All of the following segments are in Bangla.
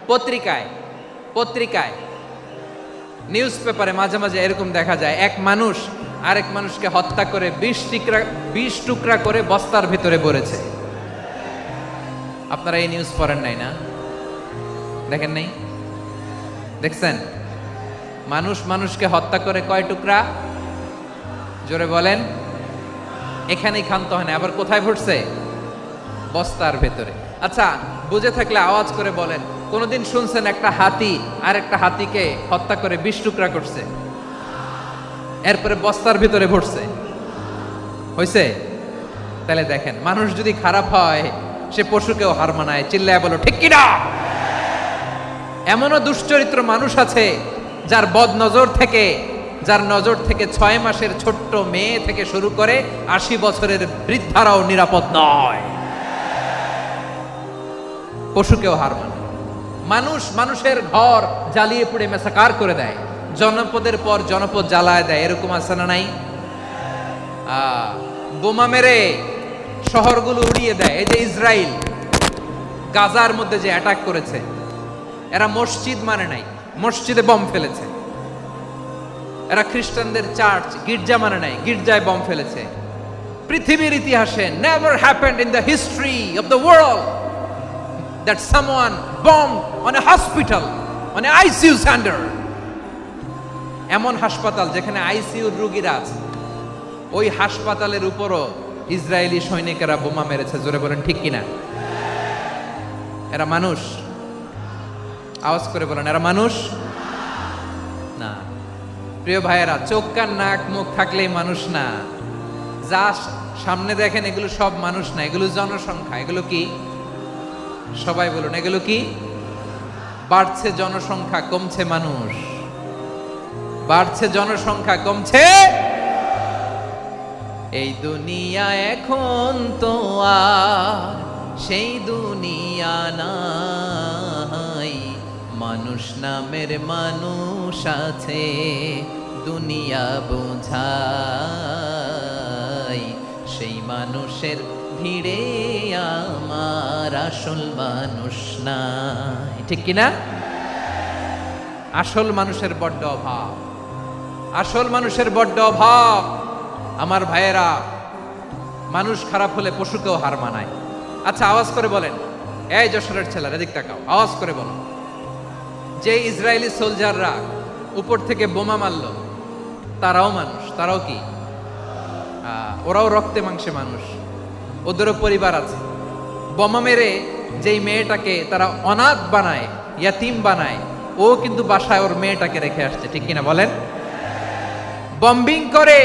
পত্রিকায় পত্রিকায় নিউজ পেপারে মাঝে মাঝে এরকম দেখা যায়, এক মানুষ আরেক মানুষকে হত্যা করে 20 টুকরা করে বস্তার ভিতরে ভরেছে। আপনারা এই নিউজ পড়েন নাই না? দেখেন নাই? দেখছেন? মানুষ মানুষকে হত্যা করে কয় টুকরা? জোরে বলেন। এখানেই ক্ষান্ত হয় না, আবার কোথায় ভরছে? বস্তার ভেতরে। আচ্ছা, বুঝে থাকলে আওয়াজ করে বলেন, কোনদিন শুনছেন একটা হাতি আর একটা হাতিকে হত্যা করে 20 টুকরা করছে, এরপরে বস্তার ভিতরে ভরছে? হইছে? তাহলে দেখেন, মানুষ যদি খারাপ হয় সে পশুকেও হার মানায়। চিল্লায় বলো ঠিক কিনা? এমনও দুশ্চরিত্র মানুষ আছে যার যার নজর থেকে 6 মাসের ছোট্ট মেয়ে থেকে শুরু করে 80 বছরের বৃদ্ধারাও নিরাপদ নয়। পশুকেও হার মানে। মানুষের ঘর জ্বালিয়ে পুড়ে মেসাকার করে দেয়, জনপদের পর জনপদ জ্বালায় দেয়। এরকম আছে না নাই? বোমা মেরে শহরগুলো উড়িয়ে দেয়। এই যে ইসরায়েল গাজার মধ্যে যে অ্যাটাক করেছে, এরা মসজিদ মানে নাই, মসজিদে বম ফেলেছে। এরা খ্রিস্টানদের চার্চ গির্জা মানে নাই, গির্জায় বম ফেলেছে। পৃথিবীর ইতিহাসে never happened in the history of the world that someone bombed on a hospital, on a ICU center. এমন হাসপাতাল যেখানে আইসিইউর রোগীরা আছে, ওই হাসপাতালের উপরও ইসরায়েলি সৈনিকেরা বোমা মেরেছে। জোরে বলেন ঠিক কিনা? এরা মানুষ? আওয়াজ করে বলেন, এরা মানুষ না। প্রিয় ভাইয়েরা, চোখ কান নাক মুখ থাকলেই মানুষ না। যা সামনে দেখেন এগুলো সব মানুষ না, এগুলো জনসংখ্যা। এগুলো কি? সবাই বলুন, এগুলো কি? বাড়ছে জনসংখ্যা, কমছে মানুষ। বাড়ছে জনসংখ্যা, কমছে। এই দুনিয়া এখন তো আর সেই দুনিয়া নাই, মানুষ নামের মানুষ আছে দুনিয়া বোঝাই, সেই মানুষের ভিড়ে আমার আসল মানুষ নাই। ঠিক কিনা? আসল মানুষের বড্ড অভাব, আসল মানুষের বড্ড অভাব। আমার ভাইয়েরা, মানুষ খারাপ হলে পশুকেও হার মানায়। আচ্ছা, আওয়াজ করে বলেন, এই যশোরের ছেলেরা এদিক তাকাও, আওয়াজ করে বলো, যে ইসরায়েলি সোলজাররা উপর থেকে বোমা মারল, তারাও মানুষ? তারাও কি? ওরাও রক্তে মাংসে মানুষ, ওদেরও পরিবার আছে। বোমা মেরে যেই মেয়েটাকে তারা অনাথ বানায়, ইয়াতিম বানায়, ও কিন্তু বাসায় ওর মেয়েটাকে রেখে আসছে। ঠিক কিনা বলেন? বম্বিং করে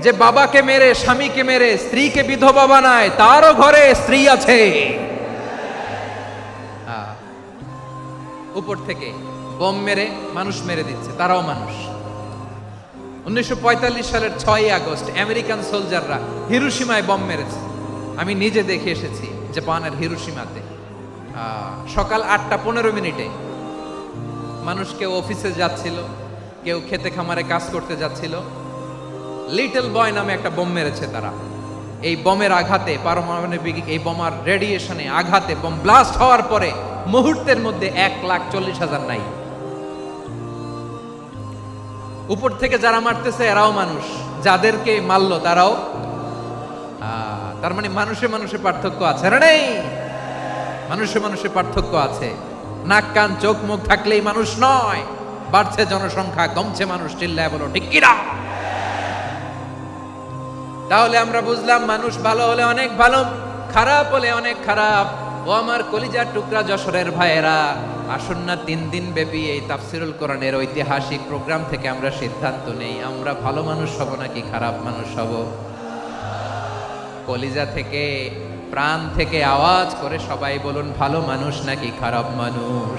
যে বাবাকে মেরে, স্বামীকে মেরে স্ত্রীকে বিধবা বানায়, তারও ঘরে স্ত্রী আছে। উপর থেকে বোম মেরে মানুষ মেরে দিচ্ছে, তারাও মানুষ। 1945 সালের 6 আগস্ট আমেরিকান সোলজাররা হিরোশিমায় বম মেরেছে। আমি নিজে দেখে এসেছি জাপানের হিরোশিমাতে। সকাল 8:15 মানুষ কেউ অফিসে যাচ্ছিল, কেউ খেতে খামারে কাজ করতে যাচ্ছিল। লিটল বয় নামে একটা বোম মেরেছে তারা। এই বোমের আঘাতে, পারমাণবিক এই বোমার রেডিয়েশনে আঘাতে, বোম ব্লাস্ট হওয়ার পরে মুহূর্তের মধ্যে 1,40,000 নাই। উপর থেকে যারা মারতেছে এরাও মানুষ, যাদেরকে মারলো তারাও। তার মানে মানুষে মানুষে পার্থক্য আছে না? নেই? মানুষে মানুষে পার্থক্য আছে। নাক কান চোখ মুখ থাকলেই মানুষ নয়। বাড়ছে জনসংখ্যা, কমছে মানুষ। চিল্লায় বলো ঠিক কিনা? তাহলে আমরা বুঝলাম, মানুষ ভালো হলে অনেক ভালো, খারাপ হলে অনেক খারাপ। ও আমার কলিজার টুকরা যশোরের ভাইয়েরা, আসুন না 3 দিন ব্যাপী এই তাফসিরুল কোরআনের ঐতিহাসিক প্রোগ্রাম থেকে আমরা সিদ্ধান্ত নেই, আমরা ভালো মানুষ হব নাকি খারাপ মানুষ হব। কলিজা থেকে, প্রাণ থেকে আওয়াজ করে সবাই বলুন, ভালো মানুষ নাকি খারাপ মানুষ?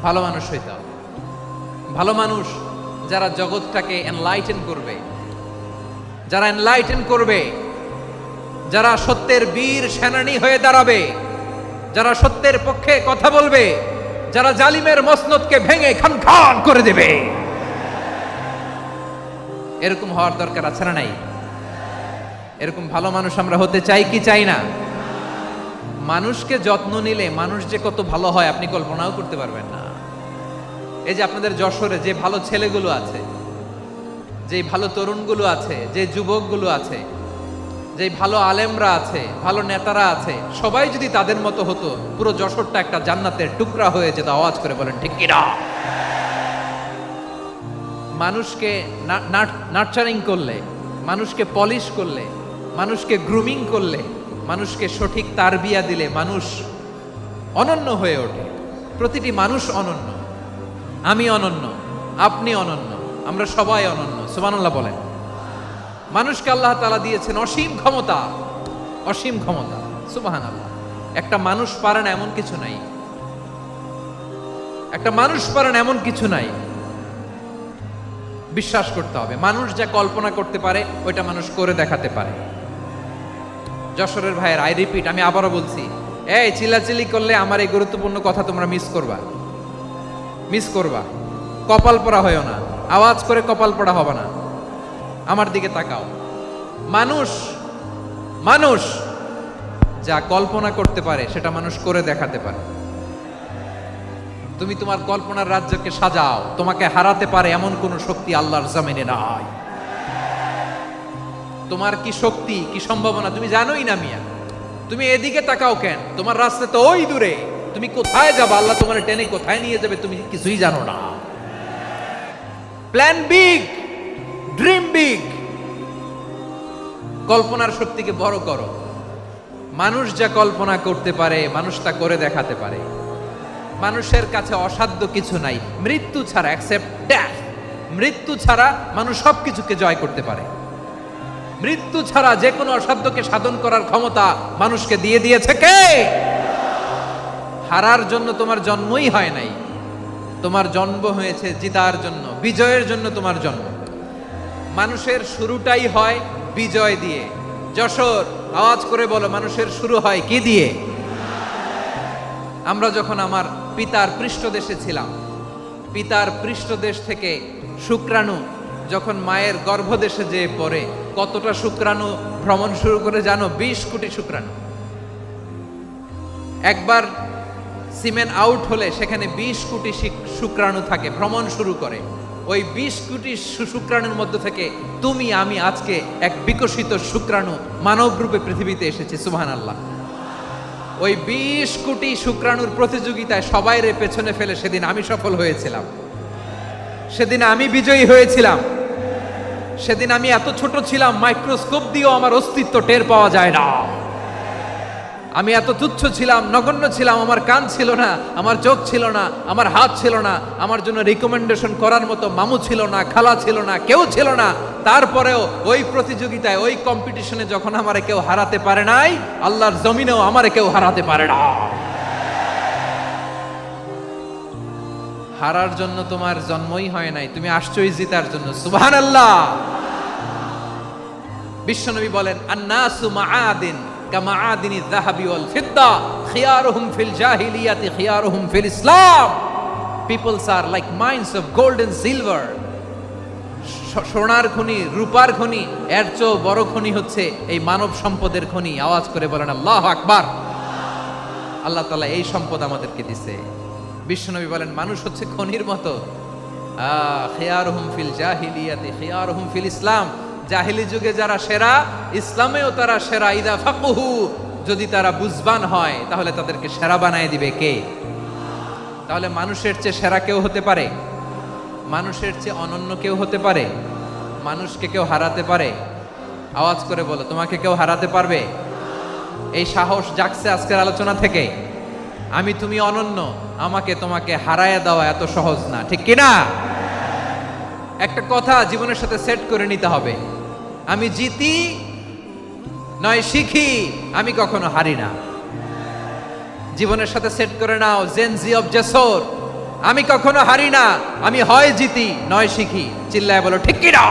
ভালো মানুষ হইতে হবে। ভালো মানুষ যারা জগৎটাকে এনলাইটেন করবে, যারা এনলাইটেন করবে, যারা সত্যের বীর সেনানী হয়ে দাঁড়াবে, যারা সত্যের পক্ষে কথা বলবে, যারা জালিমের মসনদকে ভেঙে খান খান করে দেবে। এরকম হওয়ার দরকার আছে না নাই? এরকম ভালো মানুষ আমরা হতে চাই কি চাই না? মানুষকে যত্ন নিলে মানুষ যে কত ভালো হয় আপনি কল্পনাও করতে পারবেন না। এই যে আপনাদের যশোরে যে ভালো ছেলেগুলো আছে, যে ভালো তরুণগুলো আছে, যে যুবকগুলো আছে, যে ভালো আলেমরা আছে, ভালো নেতারা আছে, সবাই যদি তাদের মতো হতো পুরো যশোরটা একটা জান্নাতের টুকরা হয়ে যেত। আওয়াজ করে বলেন ঠিক কিনা? মানুষকে নার্চারিং করলে, মানুষকে পলিশ করলে, মানুষকে গ্রুমিং করলে, মানুষকে সঠিক তারবিয়া দিলে মানুষ অনন্য হয়ে ওঠে। প্রতিটি মানুষ অনন্য। আমি অনন্য, আপনি অনন্য, আমরা সবাই অনন্য। সুবহানাল্লাহ বলেন। মানুষকে আল্লাহ তাআলা দিয়েছেন অসীম ক্ষমতা, অসীম ক্ষমতা। সুবহানাল্লাহ। একটা মানুষ পারে না এমন কিছু নাই, একটা মানুষ পারে না এমন কিছু নাই। বিশ্বাস করতে হবে মানুষ যা কল্পনা করতে পারে ওইটা মানুষ করে দেখাতে পারে। যশোরের ভাইয়ের, আই রিপিট, আমি আবারও বলছি, এই চিল্লাচিল্লি করলে আমার এই গুরুত্বপূর্ণ কথা তোমরা মিস করবা, মিস করবা। কপাল পড়া হয়েও না, আওয়াজ করে কপাল পড়া হবে না। আমার দিকে তাকাও। মানুষ, মানুষ যা কল্পনা করতে পারে সেটা মানুষ করে দেখাতে পারে। তুমি তোমার কল্পনার রাজ্যকে সাজাও, তোমাকে হারাতে পারে এমন কোন শক্তি আল্লাহর জমিনে নাই। তোমার কি শক্তি, কি সম্ভাবনা তুমি জানোই না মিয়া। তুমি এদিকে তাকাও কেন? তোমার রাস্তা তো ওই দূরে। তুমি কোথায় যাবে, আল্লাহ তোমার টেনে কোথায় নিয়ে যাবে তুমি কিছুই জানো না। Plan big, dream big. কল্পনার শক্তিকে বড় করো। মানুষ যা কল্পনা করতে পারে মানুষ তা করে দেখাতে পারে। মানুষের কাছে অসাধ্য কিছু নাই মৃত্যু ছাড়া, এক্সেপ্ট ডেথ। মৃত্যু ছাড়া মানুষ সবকিছুকে জয় করতে পারে। মৃত্যু ছাড়া যে কোনো অসাধ্যকে সাধন করার ক্ষমতা মানুষকে দিয়ে দিয়েছে কে? হারার জন্য তোমার জন্মই হয় নাই, তোমার জন্ম হয়েছে জিতার জন্য, বিজয়ের জন্য তোমার জন্ম। মানুষের শুরুটাই হয় বিজয় দিয়ে। যশোর, আওয়াজ করে বলো, মানুষের শুরু হয় কি দিয়ে? আমরা যখন আমার পিতার পৃষ্ঠদেশে ছিলাম, পিতার পৃষ্ঠদেশ থেকে শুক্রাণু যখন মায়ের গর্ভদেশে যেয়ে পড়ে, কতটা শুক্রাণু ভ্রমণ শুরু করে জানো? 20 কোটি শুক্রাণু। একবার সিমেন আউট হলে সেখানে 20 কোটি শুক্রাণু থাকে, ভ্রমণ শুরু করে। ওই 20 কোটি শুক্রাণুর মধ্যে থেকে তুমি আমি আজকে এক বিকশিত শুক্রাণু মানব রূপে পৃথিবীতে এসেছি। সুবহানাল্লাহ। ওই 20 কোটি শুক্রাণুর প্রতিযোগিতায় সবাইরে পেছনে ফেলে সেদিন আমি সফল হয়েছিলাম, সেদিন আমি বিজয়ী হয়েছিলাম। সেদিন আমি এত ছোট ছিলাম মাইক্রোস্কোপ দিয়েও আমার অস্তিত্ব টের পাওয়া যায় না। আমি এত তুচ্ছ ছিলাম, নগণ্য ছিলাম। আমার কান ছিল না, আমার চোখ ছিল না, আমার হাত ছিল না, আমার জন্য রিকমেন্ডেশন করার মতো মামু ছিল না, খালা ছিল না, কেউ ছিল না। তারপরেও ওই প্রতিযোগিতায়, ওই কম্পিটিশনে যখন আমারে কেউ হারাতে পারে নাই, আল্লাহর জমিনেও আমারে কেউ হারাতে পারে না। হারার জন্য তোমার জন্মই হয় নাই, তুমি আসছোই জিতার জন্য। সুবহানাল্লাহ। বিশ্বনবী বলেন, আন্নাসু মাআদিন কামাআদিনিয যাহাবি ওয়াল ফিদ্দা খিয়ারুহুম ফিল জাহিলিয়াতি খিয়ারুহুম ফিল ইসলাম। Peoples are like mines of gold and silver. সোনার খনি, রূপার খনি, এর চেয়েও বড় খনি হচ্ছে এই মানব সম্পদের খনি। আওয়াজ করে বলেন আল্লাহু আকবার। আল্লাহ তাআলা এই সম্পদ আমাদেরকে দিয়েছে। বিশ্বনবী বলেন, মানুষ হচ্ছে খনির মতো। খিয়ারুহুম ফিল জাহিলিয়াতি খিয়ারুহুম ফিল ইসলাম। জাহিলি যুগে যারা সেরা, ইসলামেও তারা সেরা। ইদা ফাকুহু, যদি তারা বুঝবান হয় তাহলে তাদেরকে সেরা বানায় দিবে কে? তাহলে মানুষের চেয়ে সেরা কেউ হতে পারে? মানুষের চেয়ে অনন্য কেউ হতে পারে? মানুষকে কেউ হারাতে পারে? আওয়াজ করে বলো, তোমাকে কেউ হারাতে পারবে? এই সাহস জাগছে আজকের আলোচনা থেকে। আমি তুমি অনন্য, আমাকে তোমাকে হারায় দেওয়া এত সহজ না, ঠিক কিনা? একটা কথা জীবনের সাথে সেট করে নিতে হবে, আমি জিতি নয় শিখি, আমি কখনো হারি না। জীবনের সাথে সেট করে নাও, জেনজি অফ যশোর, আমি কখনো হারি না, আমি হয় জিতি নয় শিখি। চিল্লায় বলো ঠিক কিনা?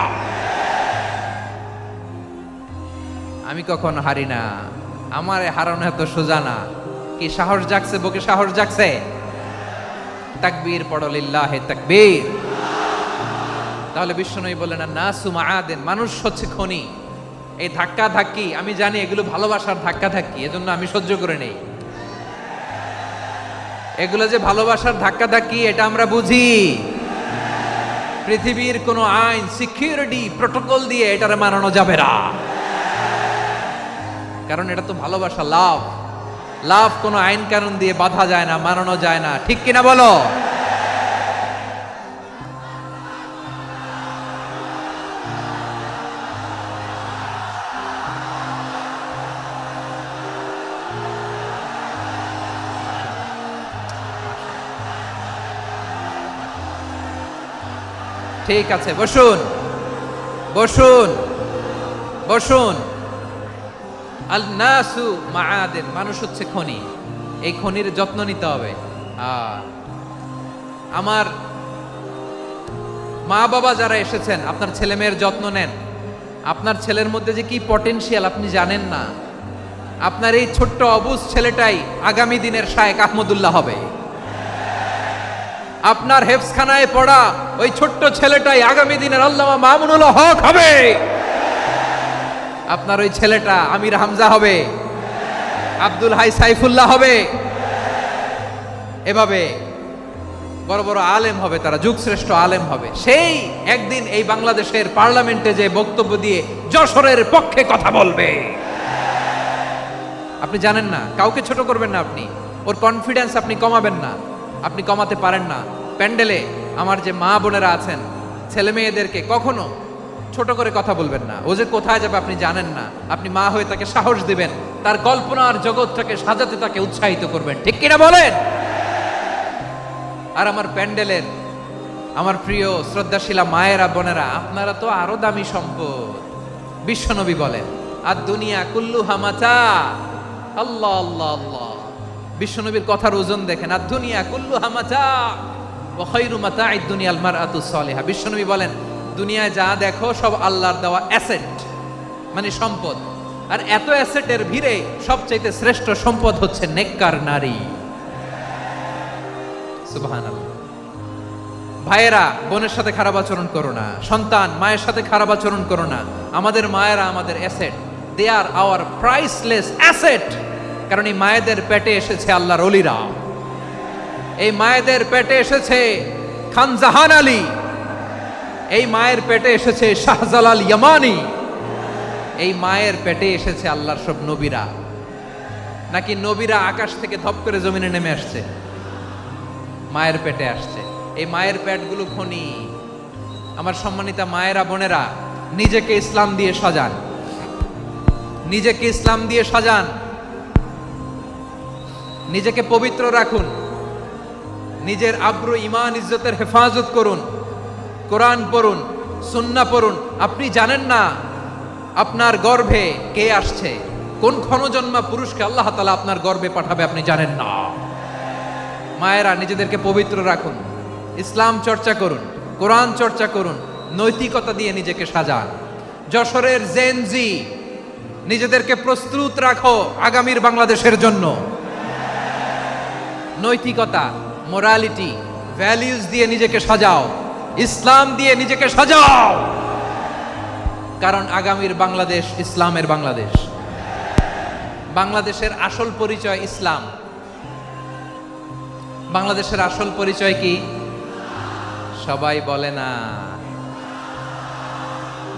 আমি কখনো হারি না, আমার হারানো এত সোজা না। কি সাহস জাগছে? বুকে সাহস জাগছে? তাকবীর পড়ো, লিল্লাহি তাকবীর। তাহলে বিশ্বনবী বলেন, নাসু মাআদিন, মানুষ হচ্ছে খনি। এই ধাক্কা ধাক্কি আমি জানি এগুলো ভালোবাসার ধাক্কা ধাক্কি, এজন্য আমি সহ্য করে নেই। এগুলো যে ভালোবাসার ধাক্কা ধাক্কি এটা আমরা বুঝি। পৃথিবীর কোনো আইন, সিকিউরিটি প্রটোকল দিয়ে এটারে মানানো যাবে না, কারণ এটা তো ভালোবাসা, লাভ। লাভ কোনো আইন কানুন দিয়ে বাধা যায় না, মানানো যায় না, ঠিক কিনা বলো? ঠিক আছে, বসুন বসুন বসুন। আল নাসু মাআদিন, মানুষ হচ্ছে খনি, এই খনির যত্ন নিতে হবে। আর আমার মা বাবা যারা এসেছেন, আপনার ছেলে মেয়ের যত্ন নেন। আপনার ছেলের মধ্যে যে কি পটেনশিয়াল আপনি জানেন না। আপনার এই ছোট্ট অবুজ ছেলেটাই আগামী দিনের শায়েখ আহমদুল্লাহ হবে। আপনার হেফজখানায় পড়া ওই ছোট্ট ছেলেটাই আগামী দিনের আল্লামা মামুনুল হক হবে। আপনার ওই ছেলেটা আমির হামজা হবে, আব্দুল হাই সাইফুল্লাহ হবে। এভাবে বড় বড় আলেম হবে, তারা যুগশ্রেষ্ঠ আলেম হবে। সেই একদিন এই বাংলাদেশের পার্লামেন্টে যে বক্তব্য দিয়ে যশোরের পক্ষে কথা বলবে। আপনি জানেন না, কাউকে ছোট করবেন না আপনি, ওর কনফিডেন্স আপনি কমাবেন না, আপনি কমাতে পারেন না। প্যান্ডেলে আমার যে মা বোনেরা আছেন, ছেলে মেয়েদেরকে কখনো ছোট করে কথা বলবেন না। ও যে কোথায় যাবে আপনি জানেন না, আপনি মা হয়ে তাকে সাহস দিবেন, তার কল্পনার জগৎটাকে সাজাতে তাকে উৎসাহিত করবেন, ঠিক কিনা বলেন? আর আমার প্যান্ডেলের আমার প্রিয় শ্রদ্ধাশীলা মায়েরা বোনেরা, আপনারা তো আরো দামি সম্পদ। বিশ্বনবী বলেন, আর দুনিয়া কুল্লু হামাচা। আল্লাহ আল্লাহ আল্লাহ, বিশ্বনবীর কথার ওজন দেখেন। আর দুনিয়া কুল্লু হামাচা ওয়া খায়রু মাতা'আদ দুনিয়াল মারআতুস সালিহা। বিশ্বনবী বলেন, দুনিয়ায় যা দেখো সব আল্লাহর দেওয়া অ্যাসেট, মানে সম্পদ। আর এত অ্যাসেটের ভিড়ে সবচাইতে শ্রেষ্ঠ সম্পদ হচ্ছে নেককার নারী। সুবহানাল্লাহ। ভাইয়েরা বোনের সাথে খারাপ আচরণ করো না, সন্তান মায়ের সাথে খারাপ আচরণ করো না। আমাদের মায়েরা আমাদের asset, they are our priceless asset. কারণ এই মায়েদের পেটে এসেছে আল্লাহর ওলিরা, এই মায়েদের পেটে এসেছে খান জাহান আলী, এই মায়ের পেটে এসেছে শাহজালাল ইয়ামানি, এই মায়ের পেটে এসেছে আল্লাহর সব নবীরা। নাকি নবীরা আকাশ থেকে ধপ করে জমিনে নেমে আসছে? মায়ের পেটে আসছে। এই মায়ের পেটগুলো খনি। আমার সম্মানিতা মায়েরা বোনেরা, নিজেকে ইসলাম দিয়ে সাজান, নিজেকে ইসলাম দিয়ে সাজান, নিজেকে পবিত্র রাখুন, নিজের আব্রু ইমান ইজ্জতের হেফাজত করুন, কোরআন পড়ুন, সুন্নাহ পড়ুন। আপনি জানেন না আপনার গর্ভে কে আসছে, কোন ক্ষণজন্মা পুরুষকে আল্লাহ তাআলা আপনার গর্ভে পাঠাবে আপনি জানেন না। মায়েরা নিজেদেরকে পবিত্র রাখুন, ইসলাম চর্চা করুন, কোরআন চর্চা করুন, নৈতিকতা দিয়ে নিজেকে সাজান। যশোরের জেনজি, নিজেদেরকে প্রস্তুত রাখো আগামীর বাংলাদেশের জন্য। নৈতিকতা, মোরালিটি, ভ্যালিউজ দিয়ে নিজেকে সাজাও, ইসলাম দিয়ে নিজেকে সাজাও। কারণ আগামীর বাংলাদেশ ইসলামের বাংলাদেশ। বাংলাদেশের আসল পরিচয় ইসলাম। বাংলাদেশের আসল পরিচয় কি? সবাই বলে না।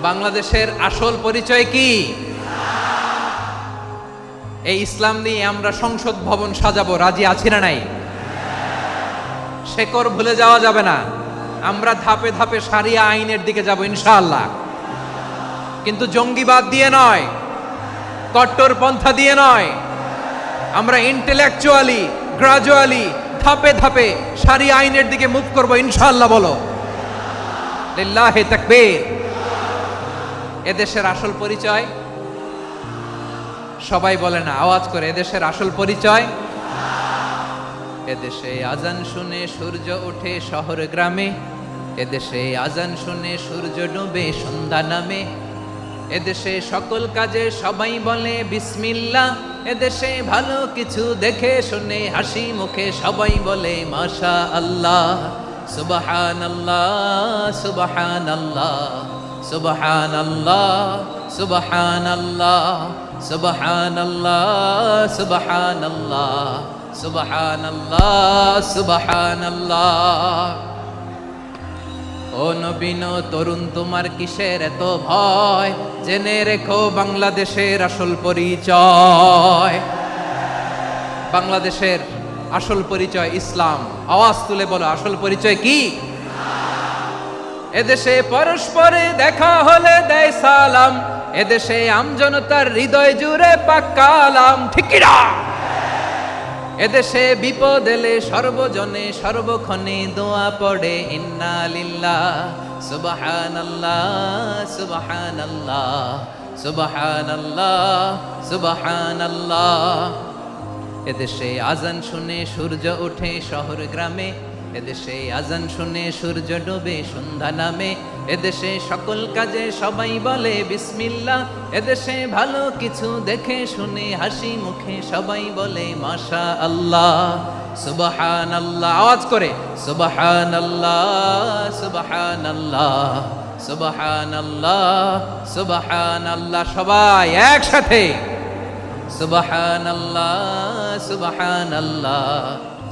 বাংলাদেশের আসল পরিচয় কি? এই ইসলাম নিয়ে আমরা সংসদ ভবন সাজাবো, রাজি আছি না নাই? শেকড় ভুলে যাওয়া যাবে না। আমরা ধাপে ধাপে শারিয়া আইনের দিকে যাব ইনশাআল্লাহ, কিন্তু জঙ্গিবাদ দিয়ে নয়, কট্টর পন্থা দিয়ে নয়। আমরা ইন্টেলেকচুয়ালি, গ্রাজুয়ালি, ধাপে ধাপে শারিয়া আইনের দিকে মুভ করব ইনশাআল্লাহ। বলো লিল্লাহি তাকবীর। এদেশের আসল পরিচয় সবাই বলে না, আওয়াজ করে, এদেশের আসল পরিচয়। এদেশে আজান শুনে সূর্য ওঠে শহর গ্রামে, এদেশে আজান শুনে সূর্য ডুবে সন্ধ্যা নামে, এদেশে সকল কাজে সবাই বলে বিসমিল্লাহ, এদেশে ভালো কিছু দেখে শুনে হাসি মুখে সবাই বলে মাশা আল্লাহ, সুবহানাল্লাহ সুবহানাল্লাহ সুবহানাল্লাহ সুবহানাল্লাহ সুবহানাল্লাহ সুবহানাল্লাহ সুবহানাল্লাহ সুবহানাল্লাহ। ও নবীন তরুণ তোমার কিসের এত ভয়, জেনে রেখো বাংলাদেশের আসল পরিচয়। বাংলাদেশের আসল পরিচয় ইসলাম। আওয়াজ তুলে বলো, আসল পরিচয় কি? এদেশে পরস্পরে দেখা হলে দেয় সালাম, এদেশে আমজনতার হৃদয় জুড়ে পাক্কালাম, ঠিক কি না? এদেশে বিপদ এলে সর্বজনে সর্বক্ষণে দোয়া পড়ে ইন্না লিল্লাহ সুবহানাল্লাহ সুবহানাল্লাহ সুবহানাল্লাহ সুবহানাল্লাহ। এদেশে আজান শুনে সূর্য ওঠে শহর গ্রামে, এদেশে আজান শুনে সূর্য ডোবে সন্ধ্যা নামে, এদেশে সকল কাজে সবাই বলে বিসমিল্লাহ, এদেশে ভালো কিছু দেখে শুনে হাসি মুখে সবাই বলে মাশা আল্লাহ সুবহানাল্লাহ। আওয়াজ করে সুবহানাল্লাহ সুবহানাল্লাহ সুবহানাল্লাহ সুবহানাল্লাহ। সবাই একসাথে সুবহানাল্লাহ সুবহানাল্লাহ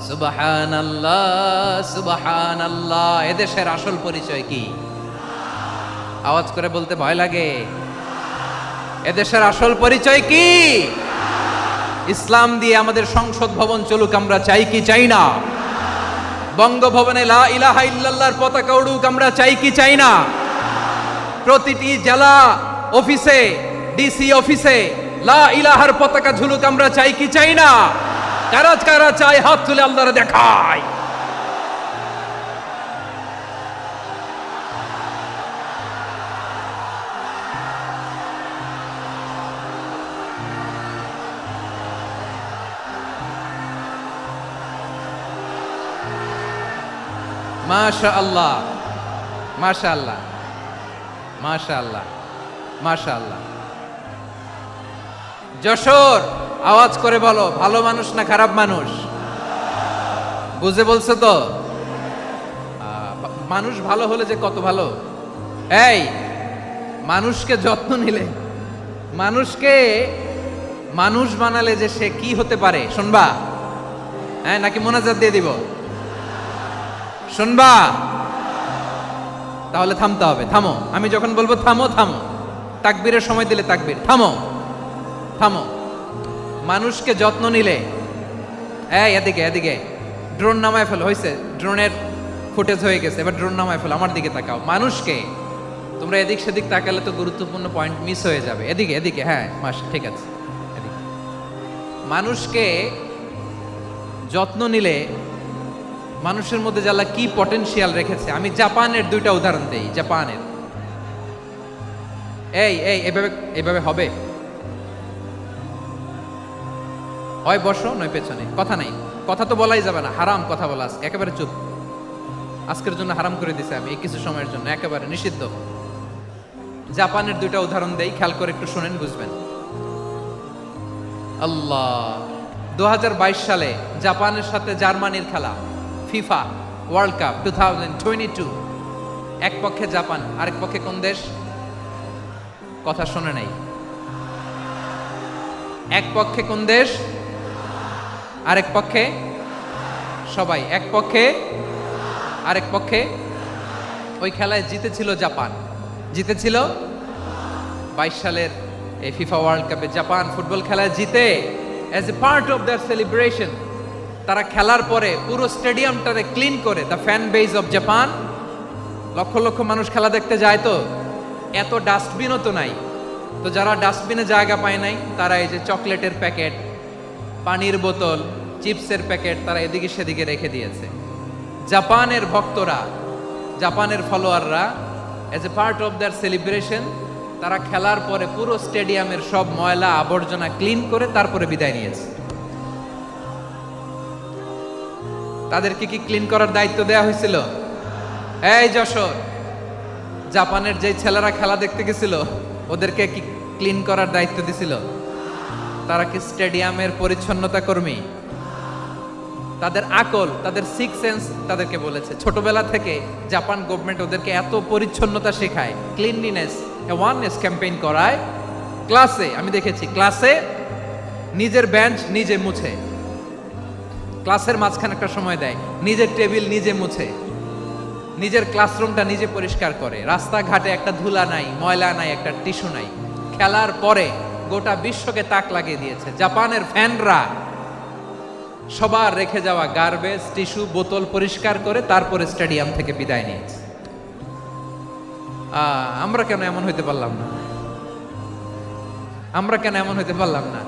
সুবহানাল্লাহ সুবহানাল্লাহ। এদেশের আসল পরিচয় কি? আওয়াজ করে বলতে ভয় লাগে। এদেশের আসল পরিচয় কি? ইসলাম দিয়ে আমাদের সংসদ ভবন চলুক, আমরা চাই কি চাই না? বঙ্গভবনে লা ইলাহা ইল্লাল্লাহর পতাকা উড়ুক, আমরা চাই কি চাই না? প্রতিটি জেলা অফিসে, ডিসি অফিসে লা ইলাহার পতাকা ঝুলুক, আমরা চাই কি চাই না? কারা কারা চাই হাত তুলে আল্লাহরে দেখায়। মাশাআল্লাহ মাশাআল্লাহ মাশাআল্লাহ মাশাআল্লাহ। যশোর, আওয়াজ করে বলো, ভালো মানুষ না খারাপ মানুষ? বুঝে বলছো তো? মানুষ ভালো হলে যে কত ভালো। এই মানুষকে যত্ন নিলে, মানুষকে মানুষ বানালে যে সে কি হতে পারে শুনবা? হ্যাঁ, নাকি মোনাজাত দিয়ে দিব? শুনবা? তাহলে থামতে হবে। থামো, আমি যখন বলবো থামো থামো, তাকবীরের সময় দিলে তাকবীর, থামো থামো। মানুষকে যত্ন নিলে, এই এদিকে এদিকে, ড্রোন নামায় ফেলো। হয়েছে, ড্রোনের ফুটেজ হয়ে গেছে, এবার ড্রোন নামায় ফেলো। আমার দিকে তাকাও। মানুষকে, তোমরা এদিক সেদিক তাকালে তো গুরুত্বপূর্ণ পয়েন্ট মিস হয়ে যাবে। এদিকে এদিকে, হ্যাঁ মাস ঠিক আছে, এদিকে। মানুষকে যত্ন নিলে মানুষের মধ্যে যারা কি পটেনশিয়াল রেখেছে। আমি জাপানের দুইটা উদাহরণ দেই। জাপানের, এই এই এভাবে এভাবে হবে, হয় বসো নয় পেছনে, কথা নাই, কথা তো বলাই যাবে না, হারাম কথা বলা। আজকে একেবারে চুপ, আজকের জন্য হারাম করে দিছে আমি, এই কিছু সময়ের জন্য একেবারে নিষিদ্ধ। জাপানের দুইটা উদাহরণ দেই, খেয়াল করে একটু শুনেন, বুঝবেন। আল্লাহ, 2022 সালে জাপানের সাথে জার্মানির খেলা, ফিফা ওয়ার্ল্ড কাপ 2022। এক পক্ষে জাপান, আরেক পক্ষে কোন দেশ? কথা শুনে নাই। এক পক্ষে কোন দেশ, আরেক পক্ষে সবাই। এক পক্ষে আরেক পক্ষে। ওই খেলায় জিতেছিল জাপান, জিতেছিল 22 সালের এই ফিফা ওয়ার্ল্ড কাপে। জাপান ফুটবল খেলায় জিতে, as a part of their celebration তারা খেলার পরে পুরো স্টেডিয়ামটারে ক্লিন করে, the fan base of Japan, লক্ষ লক্ষ মানুষ খেলা দেখতে যায়, তো এত ডাস্টবিনও তো নাই। তো যারা ডাস্টবিনে জায়গা পায় নাই, তারা এই যে চকলেটের প্যাকেট, পানির বোতল, চিপসের প্যাকেট তারা এদিকে সেদিকে রেখে দিয়েছে। জাপানের ভক্তরা, জাপানের ফলোয়াররা, as a part of their celebration তারা খেলার পরে পুরো স্টেডিয়ামের সব ময়লা আবর্জনা ক্লিন করে তারপরে বিদায় নিয়েছে। তাদেরকে কি ক্লিন করার দায়িত্ব দেয়া হয়েছিল? এই যশোর, জাপানের যে ছেলেরা খেলা দেখতে গেছিল ওদেরকে কি ক্লিন করার দায়িত্ব দিছিল? তারা কি স্টেডিয়ামের পরিচ্ছন্নতা কর্মী? তাদের আকল, তাদের সিক্স সেন্স তাদেরকে বলেছে। ছোটবেলা থেকে জাপান গভর্নমেন্ট ওদেরকে এত পরিচ্ছন্নতা শেখায়, ক্লিনলিনেস অ্যাওয়ারনেস ক্যাম্পেইন করায়। ক্লাসে আমি দেখেছি, ক্লাসে নিজের বেঞ্চ নিজে মুছে, ক্লাসের মাঝখানে একটা সময় দেয়, নিজের টেবিল নিজে মুছে, নিজের ক্লাসরুমটা নিজে পরিষ্কার করে। রাস্তাঘাটে একটা ধুলা নাই, ময়লা নাই, একটা টিস্যু নাই। খেলার পরে গোটা বিশ্বকে তাক লাগিয়ে দিয়েছে। জাপানের ফ্যানরা সবার রেখে যাওয়া গার্বেজ, টিস্যু, বোতল পরিষ্কার করে তারপরে স্টেডিয়াম থেকে বিদায় নিয়েছে। আমরা কেন এমন হইতে পারলাম না? আমরা কেন এমন হইতে পারলাম না?